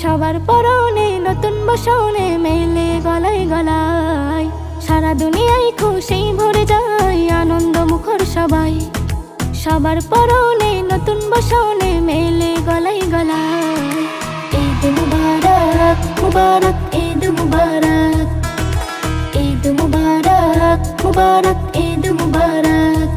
সবার পরনে নতুন বসনে মেলে গলায় গলায়। সারা দুনিয়ায় খুশি ভরে যায়, আনন্দ মুখর সবাই। সবার পরনে নতুন বসনে মেলে গলায় গলায়। ঈদ মুবারক মুবারক ঈদ মুবারক, ঈদ মুবারক মুবারক ঈদ মুবারক।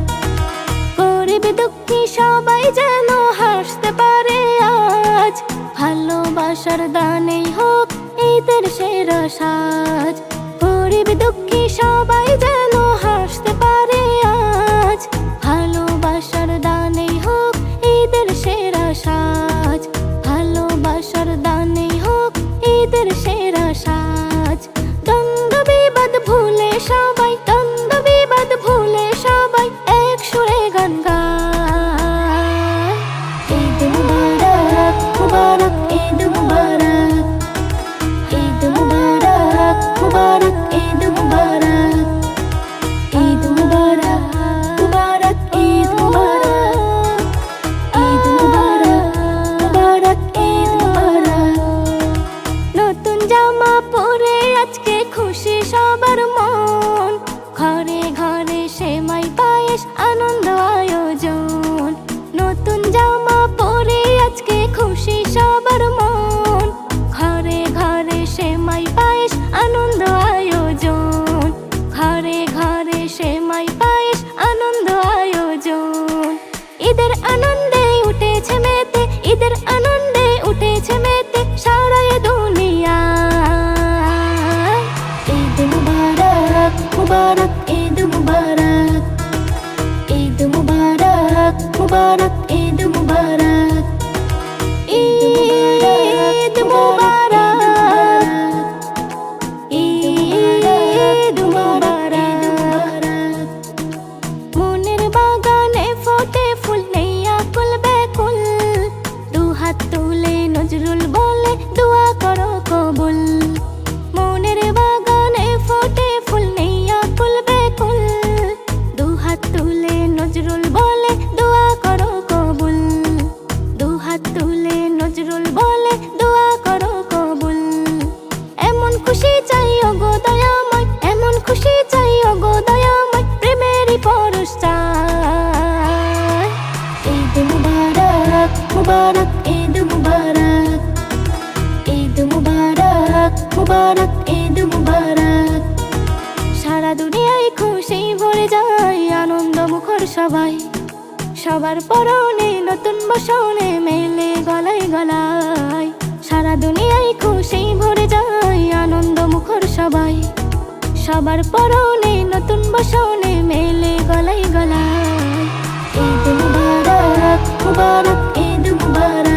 গরিব দুঃখী সবাই যেন হাসতে পারে আজ, ভালোবাসার দানেই হোক ঈদের সেরা সাজ। গরিব দুঃখী সবাই যেন হাসতে পারে আজ, ভালোবাসার দানেই হোক ঈদের সেরা সাজ। ভালোবাসার দানেই হোক ঈদের সেরা সাজ। দ্বন্দ্ব বিবাদ ভুলে সবাই, দ্বন্দ্ব বিবাদ ভুলে সবাই এক সুরে গান গায়। ঈদ মুবারক মুবারক ঈদ মুবারক, ঈদ মুবারক মুবারক ঈদ মুবারক। ঈদ মুবারক মুবারক ঈদ মুবারক, ঈদ মুবারক মুবারক ঈদ মুবারক। নতুন জামা পরে আজকে খুশি সবার মন, ঘরে ঘরে সেমাই পায়েস আনন্দ আয়োজন। নতুন জামা পরে আজকে খুশি সবার মন, ঘরে ঘরে সেমাই পায়েস আনন্দ আয়োজন। ঘরে ঘরে সেমাই পায়েস আনন্দ আয়োজন। ঈদের আনন্দে উঠেছে মেতে, ঈদের আনন্দে উঠেছে মেতে সারা দুনিয়া। ঈদ মুবারক মুবারক ঈদ মুবারক, ঈদ মুবারক মুবারক ঈদ মুবারক। ঈদ মুবারক, ঈদ মুবারক। মনের বাগানে ফোটে ফুল নেই আকুল বেকুল, দুহাত তুলে নজরুল বলে দোয়া করো কবুল। মনের বাগানে ফোটে ফুল নেই আকুল বেকুল, দুহাত তুলে নজরুল বলে দোয়া করো কবুল। দুহাত তুলে নজরুল বলে দোয়া করো কবুল। এমন খুশি চাই ওগো দয়াময়, এমন খুশি চাই ওগো দয়াময়, প্রেমেরই পরশ চাই। ঈদ মুবারক মুবারক ঈদ মুবারক, ঈদ মুবারক মুবারক ঈদ মুবারক। সারা দুনিয়ায় খুশি ভরে যায়, আনন্দ মুখর সবাই। সবার পরনে নতুন বসনে মেলে গলায় গলায়। সারা দুনিয়ায় খুশি ভরে যায়, আনন্দ মুখর সবাই। সবার পরনে নতুন বসনে মেলে গলায় গলায়। ঈদ মুবারক মুবারক ঈদ মুবারক।